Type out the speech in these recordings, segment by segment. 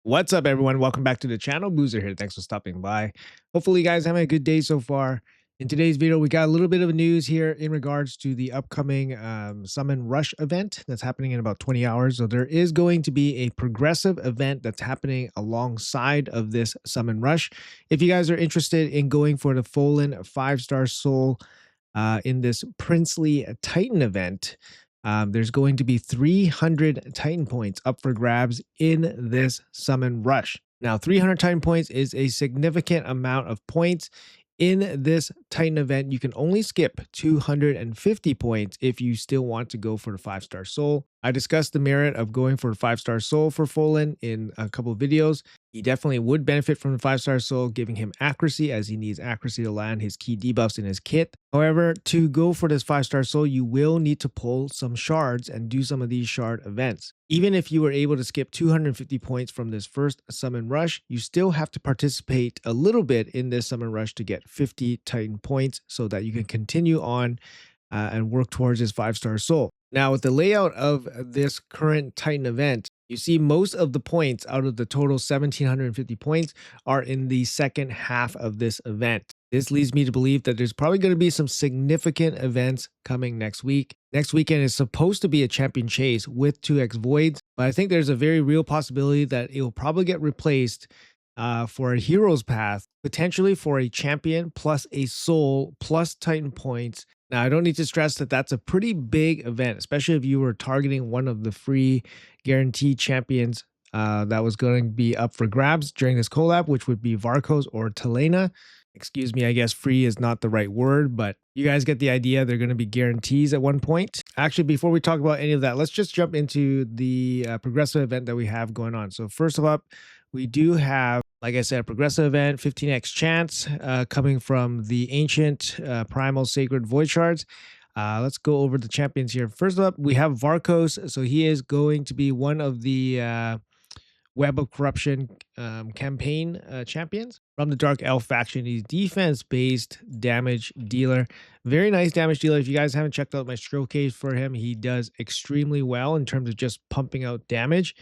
What's up, everyone? Welcome back to the channel. Boozer here. Thanks for stopping by. Hopefully, you guys having a good day so far. In today's video, we got a little bit of news here in regards to the upcoming Summon Rush event that's happening in about 20 hours. So there is going to be a progressive event that's happening alongside of this Summon Rush. If you guys are interested in going for the Folan 5-star soul in this Princely Titan event, there's going to be 300 Titan points up for grabs in this Summon Rush. Now, 300 Titan points is a significant amount of points. In this Titan event, you can only skip 250 points if you still want to go for the 5-star soul. I discussed the merit of going for a 5-star soul for Folan in a couple of videos. He definitely would benefit from the 5-star soul, giving him accuracy as he needs accuracy to land his key debuffs in his kit. However, to go for this 5-star soul, you will need to pull some shards and do some of these shard events. Even if you were able to skip 250 points from this first Summon Rush, you still have to participate a little bit in this Summon Rush to get 50 Titan points so that you can continue on and work towards this 5-star soul. Now, with the layout of this current Titan event, you see most of the points out of the total 1,750 points are in the second half of this event. This leads me to believe that there's probably going to be some significant events coming next week. Next weekend is supposed to be a champion chase with 2x voids, but I think there's a very real possibility that it will probably get replaced for a hero's path, potentially for a champion plus a soul plus Titan points. Now, I don't need to stress that that's a pretty big event, especially if you were targeting one of the free guaranteed champions that was going to be up for grabs during this collab, which would be Varkos or Telena. Excuse me, I guess free is not the right word, but you guys get the idea. They're going to be guarantees at one point. Actually, before we talk about any of that, let's just jump into the progressive event that we have going on. So first of all, we do have, like I said, a progressive event, 15x chance coming from the ancient primal sacred void shards. Let's go over the champions here. First up, we have Varkos. So he is going to be one of the Web of Corruption campaign champions from the Dark Elf faction. He's defense-based damage dealer. Very nice damage dealer. If you guys haven't checked out my showcase for him, he does extremely well in terms of just pumping out damage.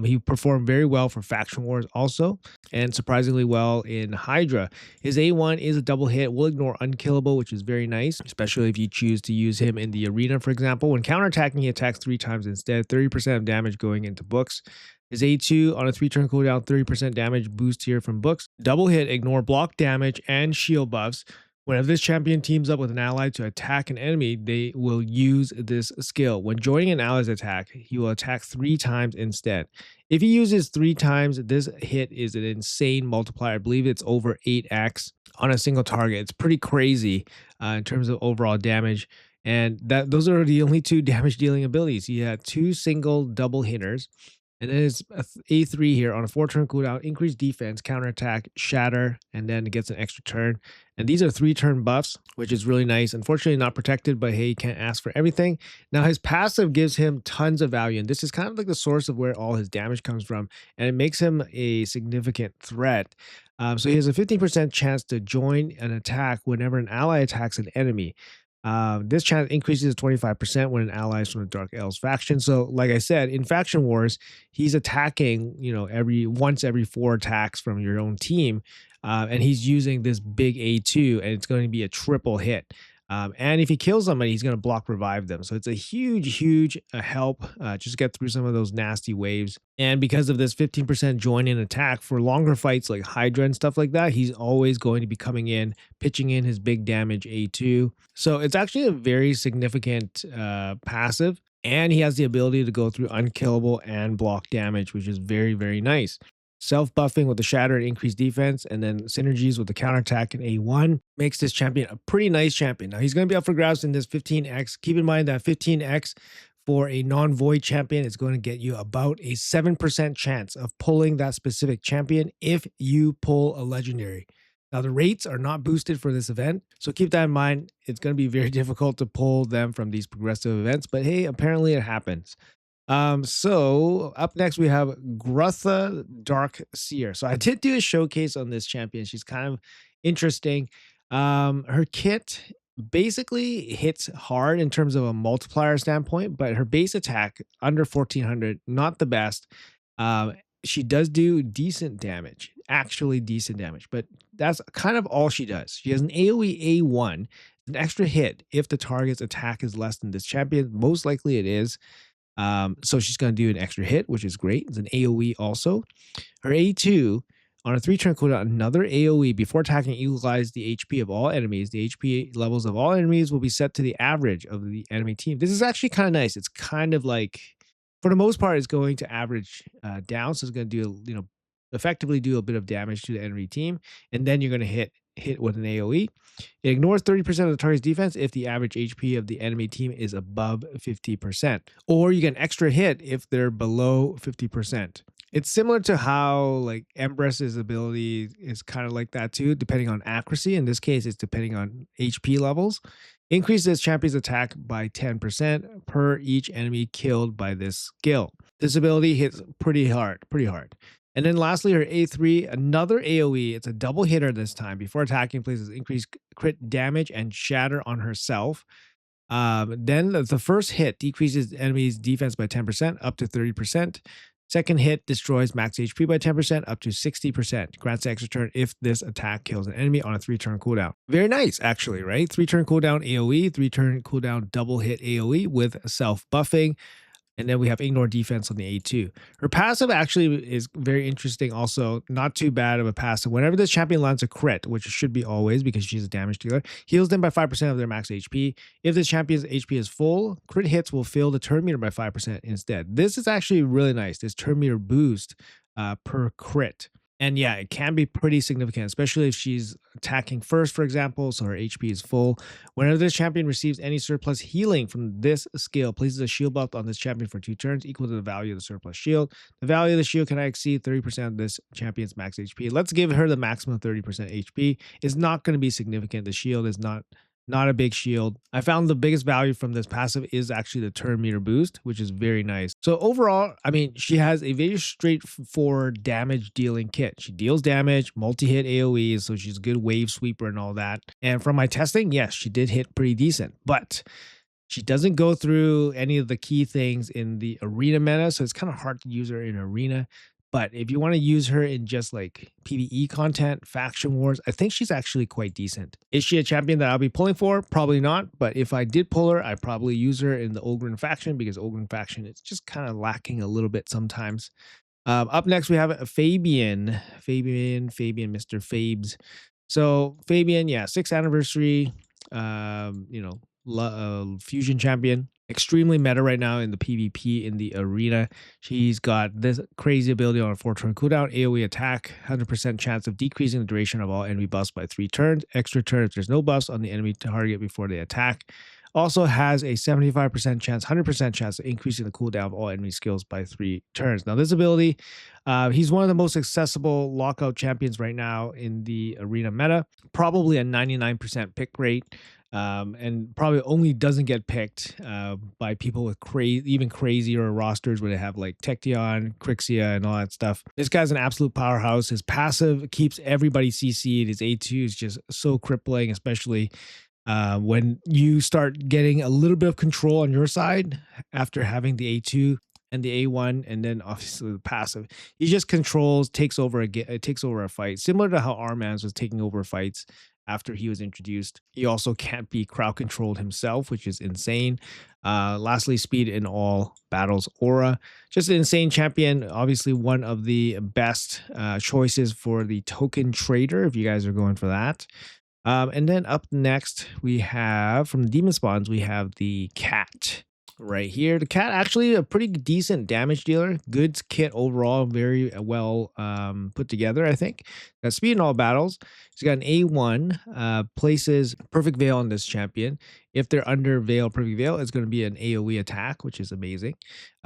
He performed very well for Faction Wars also, and surprisingly well in Hydra. His A1 is a double hit, will ignore unkillable, which is very nice, especially if you choose to use him in the arena, for example. When counterattacking, he attacks 3 times instead, 30% of damage going into books. His A2 on a 3-turn cooldown, 30% damage boost here from books. Double hit, ignore block damage and shield buffs. Whenever this champion teams up with an ally to attack an enemy, they will use this skill. When joining an ally's attack, he will attack 3 times instead. If he uses 3 times, this hit is an insane multiplier. I believe it's over 8x on a single target. It's pretty crazy in terms of overall damage. And those are the only 2 damage dealing abilities. He had 2 single double hitters. And then it's A3 here on a 4-turn cooldown, increase defense, counterattack, shatter, and then it gets an extra turn. And these are 3-turn buffs, which is really nice. Unfortunately, not protected, but hey, you can't ask for everything. Now, his passive gives him tons of value, and this is kind of like the source of where all his damage comes from, and it makes him a significant threat. So he has a 15% chance to join an attack whenever an ally attacks an enemy. This chance increases to 25% when an ally is from the Dark Elves faction. So, like I said, in Faction Wars, he's attacking, once every 4 attacks from your own team, and he's using this big A2, and it's going to be a triple hit. And if he kills somebody, he's going to block revive them. So it's a huge help. Just get through some of those nasty waves. And because of this 15% join in attack for longer fights like Hydra and stuff like that, he's always going to be coming in, pitching in his big damage A2. So it's actually a very significant passive. And he has the ability to go through unkillable and block damage, which is very nice. Self-buffing with the shatter and increased defense, and then synergies with the counterattack and A1 makes this champion a pretty nice champion. Now, he's going to be up for grabs in this 15x. Keep in mind that 15x for a non-void champion is going to get you about a 7% chance of pulling that specific champion if you pull a legendary. Now, the rates are not boosted for this event, so keep that in mind. It's going to be very difficult to pull them from these progressive events, but hey, apparently it happens. So up next we have Grutha Dark Seer. So I did do a showcase on this champion. She's kind of interesting. Her kit basically hits hard in terms of a multiplier standpoint, but her base attack under 1400, not the best. she does do decent damage, actually decent damage, but that's kind of all she does. She has an AoE A1, an extra hit if the target's attack is less than this champion. Most likely it is. So she's going to do an extra hit, which is great. It's an AoE also. Her A2, on a 3-turn cooldown, another AoE before attacking equalize the HP of all enemies. The HP levels of all enemies will be set to the average of the enemy team. This is actually kind of nice. It's kind of like, for the most part, it's going to average down. So it's going to do, effectively do a bit of damage to the enemy team. And then you're going to hit with an AoE. It ignores 30% of the target's defense if the average HP of the enemy team is above 50%. Or you get an extra hit if they're below 50%. It's similar to how like Empress's ability is kind of like that too, depending on accuracy. In this case, it's depending on HP levels. Increases champion's attack by 10% per each enemy killed by this skill. This ability hits pretty hard. And then lastly, her A3, another AoE. It's a double hitter this time. Before attacking, places increased crit damage and shatter on herself. Then the first hit decreases the enemy's defense by 10% up to 30%. Second hit destroys max HP by 10% up to 60%. Grants an extra turn if this attack kills an enemy on a 3-turn cooldown. Very nice, actually, right? 3-turn cooldown AoE, 3-turn cooldown double hit AoE with self-buffing. And then we have ignore defense on the A2. Her passive actually is very interesting also. Not too bad of a passive. Whenever this champion lands a crit, which it should be always because she's a damage dealer, heals them by 5% of their max HP. If this champion's HP is full, crit hits will fill the turn meter by 5% instead. This is actually really nice, this turn meter boost per crit. And yeah, it can be pretty significant, especially if she's attacking first, for example, so her HP is full. Whenever this champion receives any surplus healing from this skill, places a shield buff on this champion for 2 turns equal to the value of the surplus shield. The value of the shield cannot exceed 30% of this champion's max HP. Let's give her the maximum 30% HP. It's not going to be significant. The shield is not a big shield. I found the biggest value from this passive is actually the turn meter boost, which is very nice. So overall, I mean, she has a very straightforward damage dealing kit. She deals damage, multi-hit AoE, so she's a good wave sweeper and all that. And from my testing, yes, she did hit pretty decent, but she doesn't go through any of the key things in the arena meta, so it's kind of hard to use her in arena. But if you want to use her in just like PvE content, faction wars, I think she's actually quite decent. Is she a champion that I'll be pulling for? Probably not. But if I did pull her, I'd probably use her in the Ogren faction because Ogren faction is just kind of lacking a little bit sometimes. Up next, we have Fabian, Mr. Fabes. So Fabian, yeah, 6th anniversary, fusion champion. Extremely meta right now in the PvP in the arena. She's got this crazy ability on a 4-turn cooldown, AoE attack, 100% chance of decreasing the duration of all enemy buffs by 3 turns, extra turn if there's no buffs on the enemy target before they attack. Also has a 75% chance, 100% chance of increasing the cooldown of all enemy skills by 3 turns. Now this ability, he's one of the most accessible lockout champions right now in the arena meta. Probably a 99% pick rate. And probably only doesn't get picked by people with even crazier rosters where they have like Tection, Crixia, and all that stuff. This guy's an absolute powerhouse. His passive keeps everybody CC'd. His A2 is just so crippling, especially when you start getting a little bit of control on your side after having the A2 and the A1, and then obviously the passive. He just controls, takes over a fight, similar to how Armans was taking over fights after he was introduced. He also can't be crowd controlled himself, which is insane. Lastly, speed in all battles aura. Just an insane champion. Obviously, one of the best choices for the token trader, if you guys are going for that. And then up next, we have, from the demon spawns, we have the cat. Right here, the cat actually a pretty decent damage dealer. Good kit overall, very well put together, I think. Got speed in all battles. He's got an A1, places perfect veil on this champion. If they're under veil, perfect veil, it's going to be an AoE attack, which is amazing.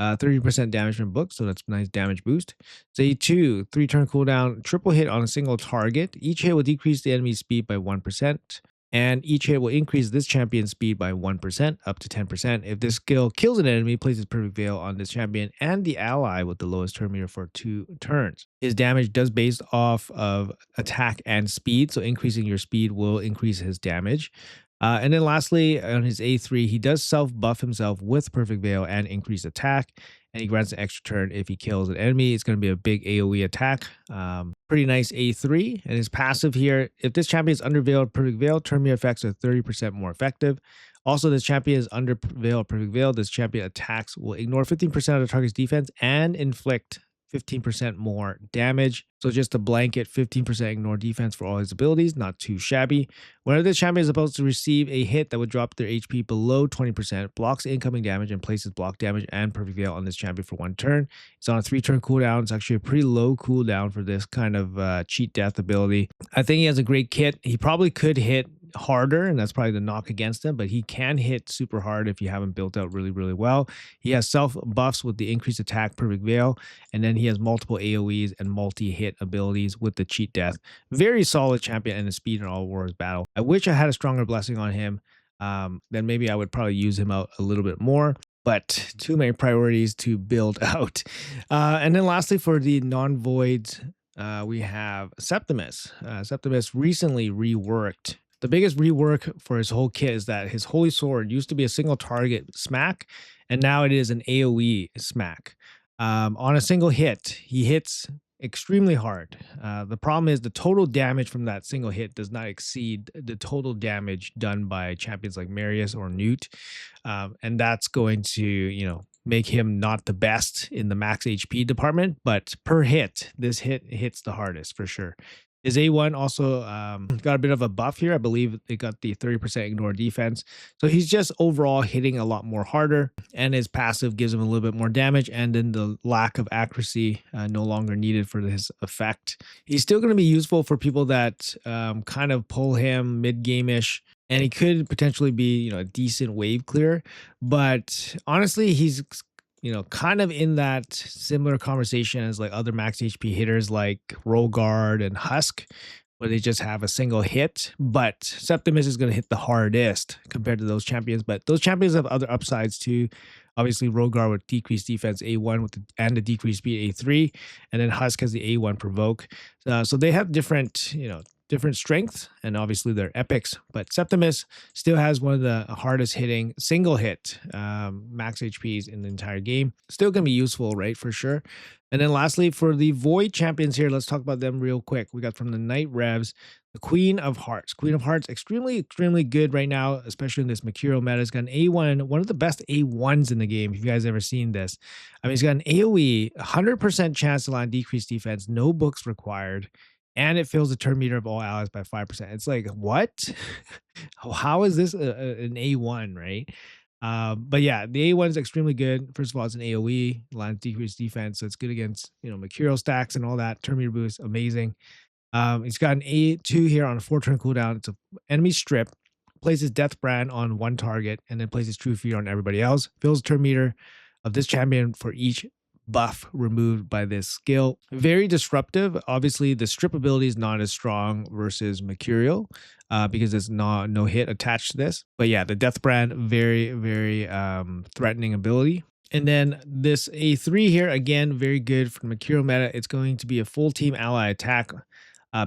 30% damage from book, so that's a nice damage boost. It's A2, 3-turn cooldown, triple hit on a single target. Each hit will decrease the enemy's speed by 1%. And each hit will increase this champion's speed by 1% up to 10%. If this skill kills an enemy, places perfect veil on this champion and the ally with the lowest turn meter for 2 turns. His damage does based off of attack and speed, so increasing your speed will increase his damage. And then lastly, on his A3, he does self-buff himself with perfect veil and increased attack. and he grants an extra turn if he kills an enemy. It's going to be a big AoE attack. Pretty nice A3. And his passive here, if this champion is under Veil or Perfect Veil, turn meter effects are 30% more effective. Also, this champion is under Veil or Perfect Veil. This champion attacks will ignore 15% of the target's defense and inflict 15% more damage. So just a blanket 15% ignore defense for all his abilities, not too shabby. Whenever this champion is supposed to receive a hit that would drop their HP below 20%, blocks incoming damage and places block damage and Perfect Veil on this champion for 1 turn. It's on a 3-turn cooldown. It's actually a pretty low cooldown for this kind of cheat death ability. I think he has a great kit. He probably could hit harder, and that's probably the knock against him, but he can hit super hard if you haven't built out really well. He has self buffs with the increased attack Perfect Veil, and then he has multiple AoEs and multi-hit abilities with the cheat death. Very solid champion and the speed in all wars battle. I wish I had a stronger blessing on him. Then maybe I would probably use him out a little bit more, but too many priorities to build out. And then lastly, for the non-voids, we have Septimus. Septimus recently reworked. The biggest rework for his whole kit is that his Holy Sword used to be a single target smack, and now it is an AoE smack. On a single hit, he hits extremely hard. The problem is the total damage from that single hit does not exceed the total damage done by champions like Marius or Newt. And that's going to, make him not the best in the max HP department, but per hit, this hit hits the hardest for sure. His A1 also got a bit of a buff here. I believe it got the 30% ignore defense. So he's just overall hitting a lot more harder, and his passive gives him a little bit more damage, and then the lack of accuracy no longer needed for his effect. He's still going to be useful for people that kind of pull him mid-game-ish, and he could potentially be, a decent wave clear. But honestly, he's kind of in that similar conversation as like other max HP hitters like Rogard and Husk, where they just have a single hit. But Septimus is going to hit the hardest compared to those champions. But those champions have other upsides too. Obviously, Rogard with decreased defense A1 and the decreased speed A3, and then Husk has the A1 provoke. So they have different, different strengths, and obviously they're epics, but Septimus still has one of the hardest hitting single hit max HPs in the entire game. Still gonna be useful, right, for sure. And then lastly, for the Void champions here, let's talk about them real quick. We got from the Night Revs, the Queen of Hearts. Queen of Hearts, extremely good right now, especially in this Mercurial meta. It's got an A1, one of the best A1s in the game, if you guys ever seen this. I mean, it's got an AoE, 100% chance to land decreased defense, no books required, and it fills the turn meter of all allies by 5%. It's like, what? How is this an A1, right? But yeah, the A1 is extremely good. First of all, it's an AoE, lands decreased defense, so it's good against, Mercurial stacks and all that. Turn meter boost, amazing. It's got an A2 here on a 4-turn cooldown. It's an enemy strip, places Death Brand on one target, and then places True Fear on everybody else. Fills the turn meter of this champion for each buff removed by this skill. Very disruptive. Obviously, the strip ability is not as strong versus Mercurial because there's no hit attached to this. But yeah, the Death Brand, very threatening ability. And then this A3 here, again, very good for the Mercurial meta. It's going to be a full team ally attack.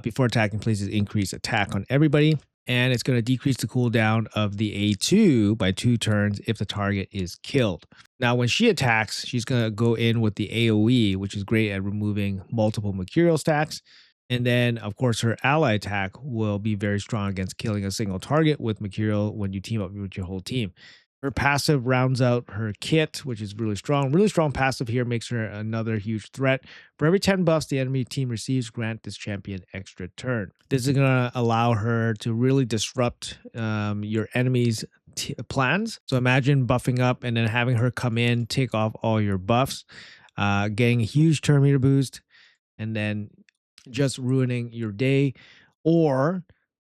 Before attacking, places increased attack on everybody. And it's going to decrease the cooldown of the A2 by 2 turns if the target is killed. Now, when she attacks, she's going to go in with the AoE, which is great at removing multiple Mercurial stacks. And then, of course, her ally attack will be very strong against killing a single target with Mercurial when you team up with your whole team. Her passive rounds out her kit, which is really strong. Really strong passive here makes her another huge threat. For every 10 buffs the enemy team receives, grant this champion extra turn. This is going to allow her to really disrupt your enemy's plans. So imagine buffing up and then having her come in, take off all your buffs, getting a huge turn meter boost, and then just ruining your day, or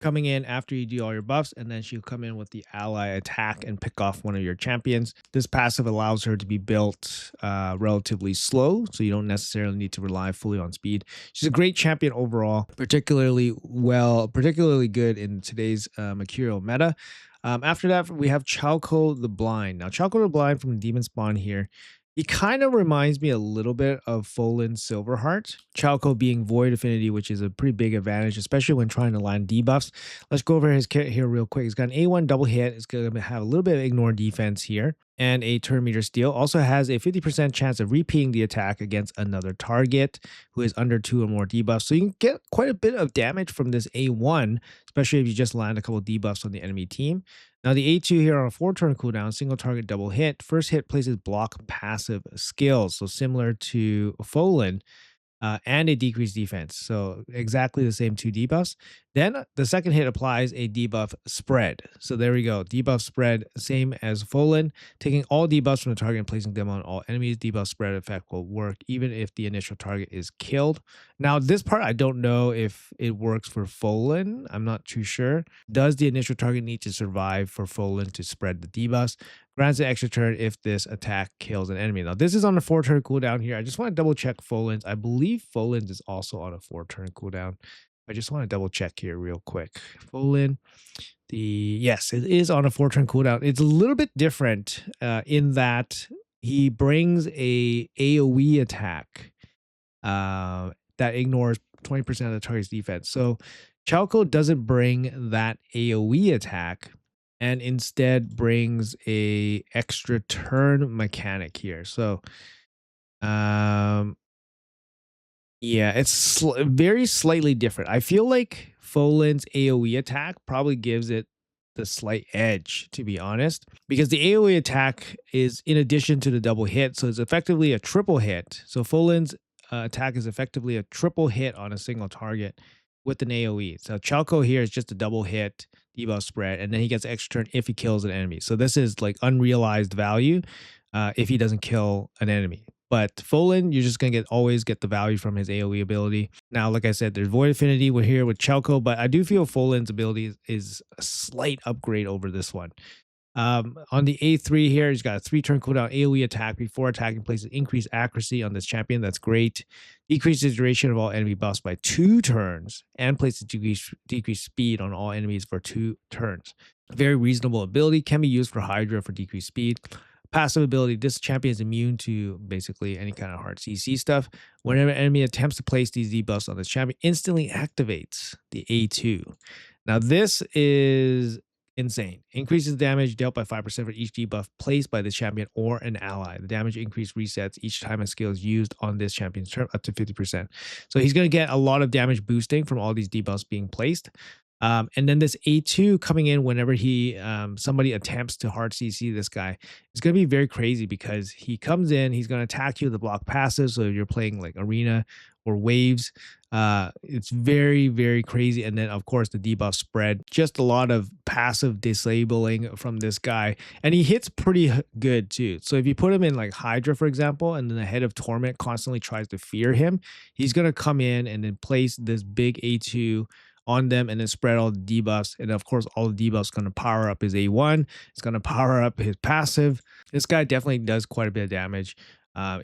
coming in after you do all your buffs, and then she'll come in with the ally attack and pick off one of your champions. This passive allows her to be built relatively slow, so you don't necessarily need to rely fully on speed. She's a great champion overall, particularly good in today's Mercurial meta. After that, we have Chalco the Blind. Now, Chalco the Blind from the Demon Spawn here, he kind of reminds me a little bit of Folan Silverheart. Chalco being Void Affinity, which is a pretty big advantage, especially when trying to land debuffs. Let's go over his kit here real quick. He's got an A1 double hit. It's going to have a little bit of ignore defense here. and a turn meter steal. Also has a 50% chance of repeating the attack against another target who is under 2 or more debuffs. So you can get quite a bit of damage from this A1, especially if you just land a couple of debuffs on the enemy team. Now the A2 here on a 4-turn cooldown, single target double hit. First hit places block passive skills. So similar to Folan, and a decreased defense. So exactly the same 2 debuffs. Then the second hit applies a debuff spread. So there we go. Debuff spread, same as Folan. Taking all debuffs from the target and placing them on all enemies. Debuff spread effect will work even if the initial target is killed. Now, this part, I don't know if it works for Folan. I'm not too sure. Does the initial target need to survive for Folan to spread the debuffs? Grants an extra turn if this attack kills an enemy. Now, this is on a 4-turn cooldown here. I just want to double check Folan's. I believe Folan's is also on a 4-turn cooldown. I just want to double check here real quick. Folan, yes, it is on a 4-turn cooldown. It's a little bit different in that he brings a AoE attack that ignores 20% of the target's defense. So Chalco doesn't bring that AoE attack, and instead brings a extra turn mechanic here. So, yeah, it's very slightly different. I feel like Folan's AoE attack probably gives it the slight edge, to be honest, because the AoE attack is in addition to the double hit, so it's effectively a triple hit. So Folan's attack is effectively a triple hit on a single target with an AoE. So Chalco here is just a double hit debuff spread, and then he gets extra turn if he kills an enemy. So this is like unrealized value if he doesn't kill an enemy. But Folan, you're just gonna always get the value from his AoE ability. Now, like I said, there's Void Affinity. We're here with Chalco, but I do feel Folan's ability is a slight upgrade over this one. On the A3 here, he's got a 3-turn cooldown AoE attack before attacking, places increased accuracy on this champion. That's great. Decreases duration of all enemy buffs by 2 turns and places decreased speed on all enemies for 2 turns. Very reasonable ability. Can be used for Hydra for decreased speed. Passive ability, this champion is immune to basically any kind of hard CC stuff. Whenever an enemy attempts to place these debuffs on this champion, instantly activates the A2. Now this is insane. Increases damage dealt by 5% for each debuff placed by the champion or an ally. The damage increase resets each time a skill is used on this champion's turn up to 50%. So he's going to get a lot of damage boosting from all these debuffs being placed. And then this A2 coming in whenever somebody attempts to hard CC this guy is going to be very crazy, because he comes in, he's going to attack you with the block passive. So if you're playing like arena or waves, it's very, very crazy. And then of course the debuff spread, just a lot of passive disabling from this guy, and he hits pretty good too. So if you put him in like Hydra, for example, and then the Head of Torment constantly tries to fear him, he's going to come in and then place this big A2 on them and then spread all the debuffs. And of course, all the debuffs going to power up his A1. It's going to power up his passive. This guy definitely does quite a bit of damage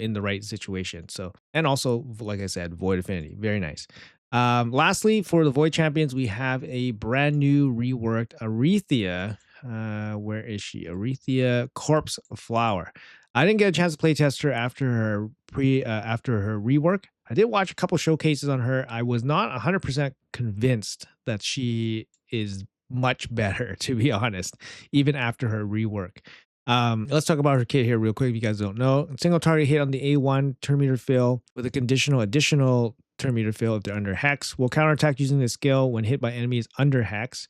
in the right situation. So, and also, like I said, Void Affinity. Very nice. Lastly, for the Void champions, we have a brand new reworked Arethea. Where is she? Arethea Corpse Flower. I didn't get a chance to play test her after her rework. I did watch a couple showcases on her. I was not 100% convinced that she is much better, to be honest, even after her rework. Let's talk about her kit here real quick if you guys don't know. Single target hit on the A1 turn meter fill with a conditional additional turn meter fill if they're under Hex. Will counterattack using this skill when hit by enemies under Hex.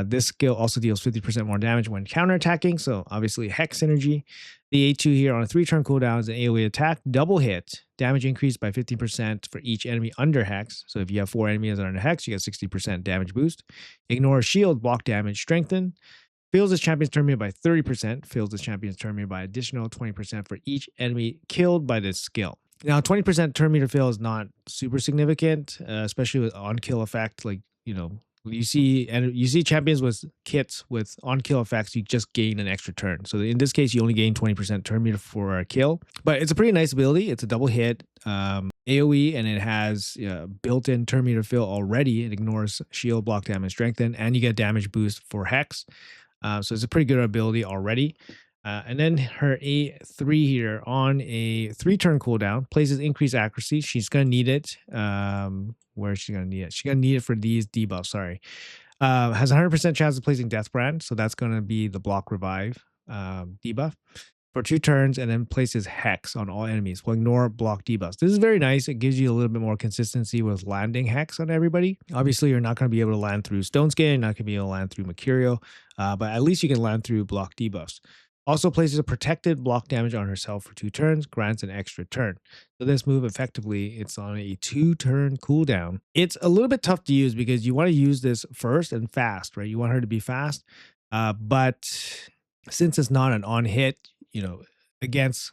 This skill also deals 50% more damage when counterattacking, so obviously Hex synergy. The A2 here on a 3-turn cooldown is an AoE attack, double hit, damage increased by 15% for each enemy under Hex. So if you have 4 enemies under Hex, you get 60% damage boost. Ignore shield, block damage, strengthen. Fills this champion's turn meter by 30%. Fills this champion's turn meter by additional 20% for each enemy killed by this skill. Now, 20% turn meter fill is not super significant, especially with on-kill effect, like, you know, you see champions with kits with on-kill effects, you just gain an extra turn. So in this case, you only gain 20% turn meter for a kill. But it's a pretty nice ability. It's a double hit AoE, and it has built-in turn meter fill already. It ignores shield, block damage, strengthen, and you get damage boost for Hex. So it's a pretty good ability already. And then her A3 here on a 3-turn cooldown places increased accuracy. She's going to need it. Where is she going to need it? She's going to need it for these debuffs. Sorry. Has 100% chance of placing Death Brand. So that's going to be the block revive debuff for 2 turns and then places Hex on all enemies. Will ignore block debuffs. This is very nice. It gives you a little bit more consistency with landing Hex on everybody. Obviously, you're not going to be able to land through Stone Skin, you're not going to be able to land through Mercurial, but at least you can land through block debuffs. Also places a protected block damage on herself for 2 turns, grants an extra turn. So this move effectively, it's on a 2-turn cooldown. It's a little bit tough to use because you want to use this first and fast, right? You want her to be fast, but since it's not an on hit, against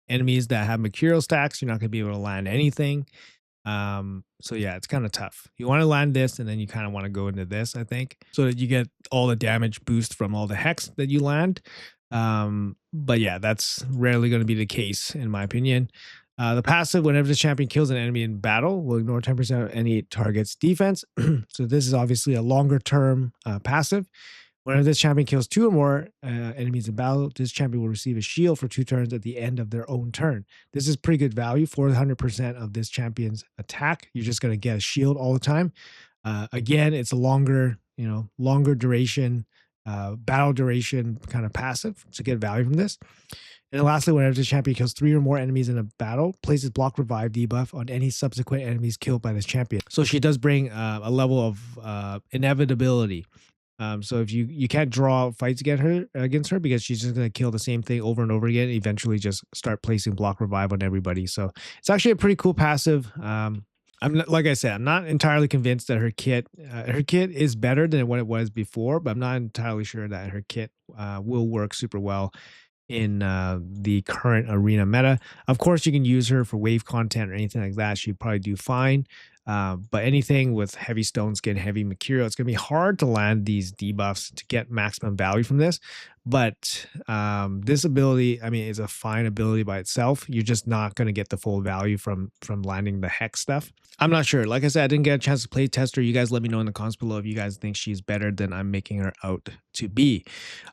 enemies that have Mercurial stacks, you're not going to be able to land anything. So yeah, it's kind of tough. You want to land this and then you kind of want to go into this, I think, so that you get all the damage boost from all the Hex that you land. But yeah, that's rarely going to be the case in my opinion. The passive, whenever the champion kills an enemy in battle, will ignore 10% of any target's defense. So this is obviously a longer term passive. Whenever this champion kills 2 or more enemies in battle, this champion will receive a shield for 2 turns at the end of their own turn. This is pretty good value. 400% of this champion's attack. You're just going to get a shield all the time. Again, it's a longer duration, battle duration kind of passive to get value from this. And then lastly, whenever the champion kills 3 or more enemies in a battle, places block revive debuff on any subsequent enemies killed by this champion. So she does bring a level of inevitability. So if you can't draw fights against her because she's just going to kill the same thing over and over again, eventually just start placing block revive on everybody. So it's actually a pretty cool passive. Like I said, I'm not entirely convinced that her kit is better than what it was before, but I'm not entirely sure that her kit will work super well in the current arena meta. Of course, you can use her for wave content or anything like that. She'd probably do fine. But anything with heavy stone skin, heavy Mercurial, it's going to be hard to land these debuffs to get maximum value from this. But this ability, I mean, is a fine ability by itself. You're just not going to get the full value from landing the Hex stuff. I'm not sure. Like I said, I didn't get a chance to play test her. You guys let me know in the comments below if you guys think she's better than I'm making her out to be.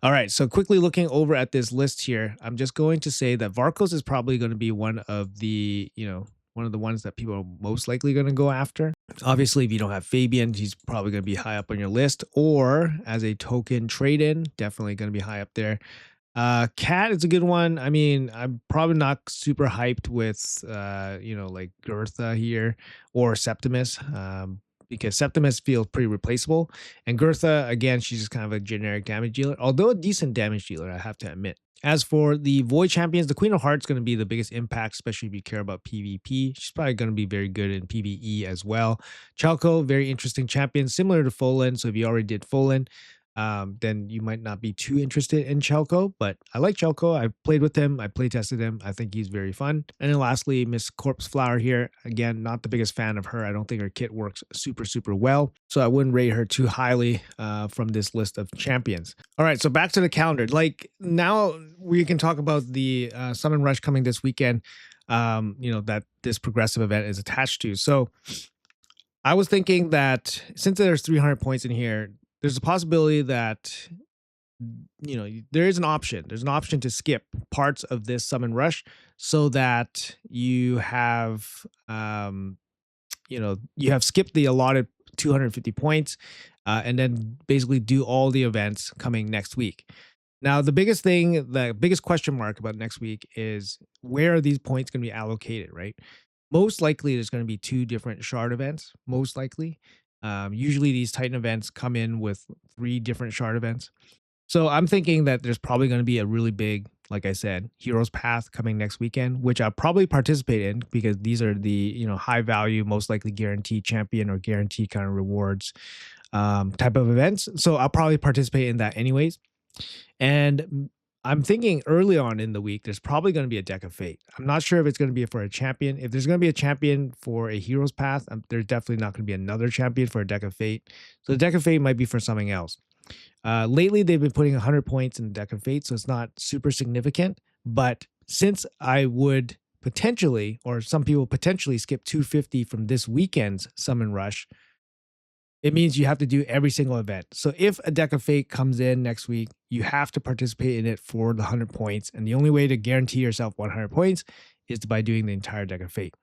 All right, so quickly looking over at this list here, I'm just going to say that Varkos is probably going to be one of the, one of the ones that people are most likely going to go after. Obviously, if you don't have Fabian, he's probably going to be high up on your list, or as a token trade-in, definitely going to be high up there. Cat is a good one. I mean, I'm probably not super hyped with, like Gertha here or Septimus, because Septimus feels pretty replaceable. And Gertha, again, she's just kind of a generic damage dealer, although a decent damage dealer, I have to admit. As for the Void Champions, the Queen of Hearts is going to be the biggest impact, especially if you care about PvP. She's probably going to be very good in PvE as well. Chalco, very interesting champion, similar to Folan. So if you already did Folan, then you might not be too interested in Chalco, but I like Chalco. I played with him. I play tested him. I think he's very fun. And then lastly, Miss Corpse Flower here. Again, not the biggest fan of her. I don't think her kit works super, super well. So I wouldn't rate her too highly from this list of champions. All right, so back to the calendar. Like now we can talk about the Summon Rush coming this weekend, that this progressive event is attached to. So I was thinking that since there's 300 points in here, there's a possibility that, there is an option. There's an option to skip parts of this Summon Rush so that you have, you have skipped the allotted 250 points and then basically do all the events coming next week. Now, the biggest question mark about next week is where are these points going to be allocated, right? Most likely there's going to be 2 different shard events, most likely. Usually these Titan events come in with 3 different shard events. So I'm thinking that there's probably going to be a really big, like I said, Heroes Path coming next weekend, which I'll probably participate in because these are the, high value, most likely guaranteed champion or guaranteed kind of rewards type of events. So I'll probably participate in that anyways. And I'm thinking early on in the week, there's probably going to be a Deck of Fate. I'm not sure if it's going to be for a champion. If there's going to be a champion for a Heroes Path, there's definitely not going to be another champion for a Deck of Fate. So the Deck of Fate might be for something else. Lately, they've been putting 100 points in the Deck of Fate, so it's not super significant. But since I would potentially, or some people potentially skip 250 from this weekend's Summon Rush, it means you have to do every single event. So if a Deck of Fate comes in next week, you have to participate in it for the 100 points. And the only way to guarantee yourself 100 points is by doing the entire Deck of Fate.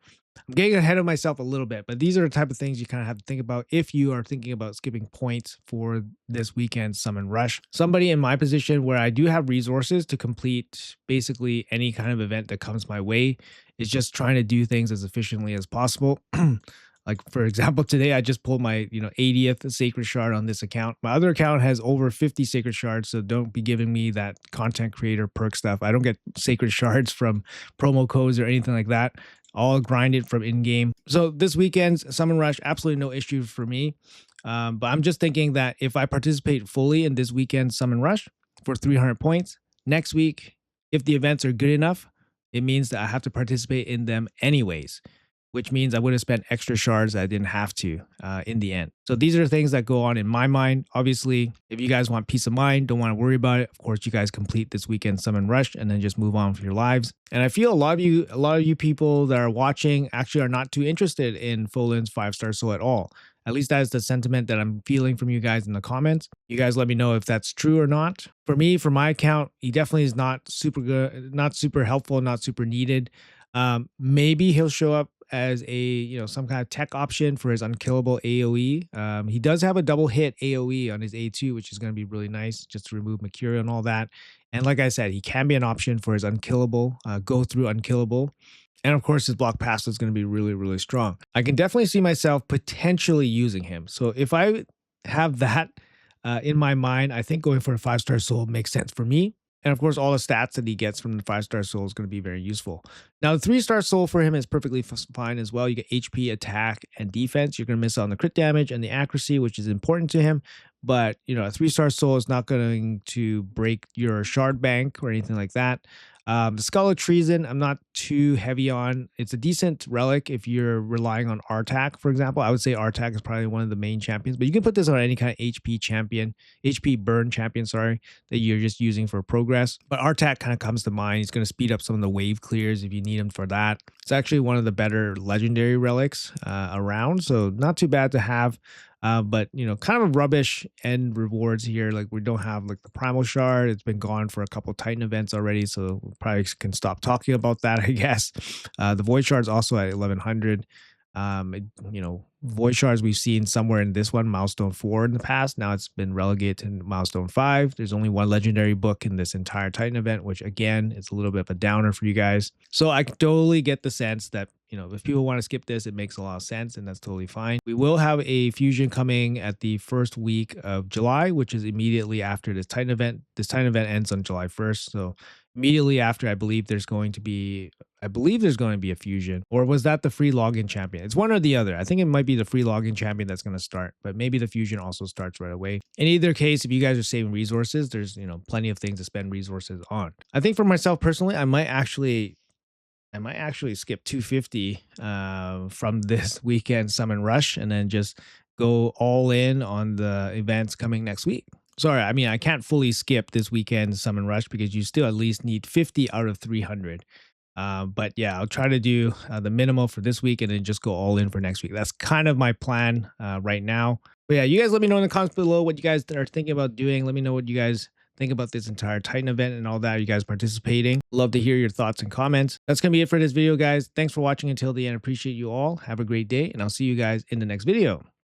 I'm getting ahead of myself a little bit, but these are the type of things you kind of have to think about if you are thinking about skipping points for this weekend summon rush. Somebody in my position where I do have resources to complete basically any kind of event that comes my way is just trying to do things as efficiently as possible. Like for example, today I just pulled my 80th sacred shard on this account. My other account has over 50 sacred shards, so don't be giving me that content creator perk stuff. I don't get sacred shards from promo codes or anything like that. All grinded from in game. So this weekend's summon rush, absolutely no issue for me. But I'm just thinking that if I participate fully in this weekend's summon rush for 300 points, next week, if the events are good enough, it means that I have to participate in them anyways, which means I would have spent extra shards that I didn't have to in the end. So these are the things that go on in my mind. Obviously, if you guys want peace of mind, don't want to worry about it, of course, you guys complete this weekend summon rush and then just move on with your lives. And I feel a lot of you people that are watching actually are not too interested in Folan's 5-star soul at all. At least that is the sentiment that I'm feeling from you guys in the comments. You guys let me know if that's true or not. For me, for my account, he definitely is not super good, not super helpful, not super needed. Maybe he'll show up as a some kind of tech option for his unkillable AoE. He does have a double hit AoE on his A2, which is going to be really nice just to remove Mercurial and all that. And like I said, he can be an option for his unkillable, go through unkillable. And of course, his block pass is going to be really, really strong. I can definitely see myself potentially using him. So if I have that in my mind, I think going for a 5-star soul makes sense for me. And of course, all the stats that he gets from the 5-star soul is going to be very useful. Now, the 3-star soul for him is perfectly fine as well. You get HP, attack, and defense. You're going to miss out on the crit damage and the accuracy, which is important to him. But, a 3-star soul is not going to break your shard bank or anything like that. The Skull of Treason, I'm not too heavy on. It's a decent relic if you're relying on Artak, for example. I would say Artak is probably one of the main champions, but you can put this on any kind of HP champion, HP burn champion, sorry, that you're just using for progress. But Artak kind of comes to mind. He's going to speed up some of the wave clears if you need him for that. It's actually one of the better legendary relics around, so not too bad to have. But kind of rubbish end rewards here. Like we don't have like the primal shard. It's been gone for a couple Titan events already, so we probably can stop talking about that, I guess. The void shard's also at 1100. Void shards we've seen somewhere in this one, milestone 4 in the past. Now it's been relegated to milestone 5. There's only one legendary book in this entire Titan event, which again, it's a little bit of a downer for you guys. So I totally get the sense that, if people want to skip this, it makes a lot of sense and that's totally fine. We will have a fusion coming at the first week of July, which is immediately after this Titan event. This Titan event ends on July 1st. So immediately after, I believe there's going to be a fusion. Or was that the free login champion? It's one or the other. I think it might be the free login champion that's going to start, but maybe the fusion also starts right away. In either case, if you guys are saving resources, there's plenty of things to spend resources on. I think for myself personally, I might actually skip 250 from this weekend summon rush and then just go all in on the events coming next week. Sorry, I mean, I can't fully skip this weekend summon rush because you still at least need 50 out of 300. But yeah, I'll try to do the minimal for this week and then just go all in for next week. That's kind of my plan right now. But yeah, you guys let me know in the comments below what you guys are thinking about doing. Let me know what you guys think about this entire Titan event and all that. Are you guys participating? Love to hear your thoughts and comments. That's going to be it for this video, guys. Thanks for watching until the end. Appreciate you all. Have a great day, and I'll see you guys in the next video.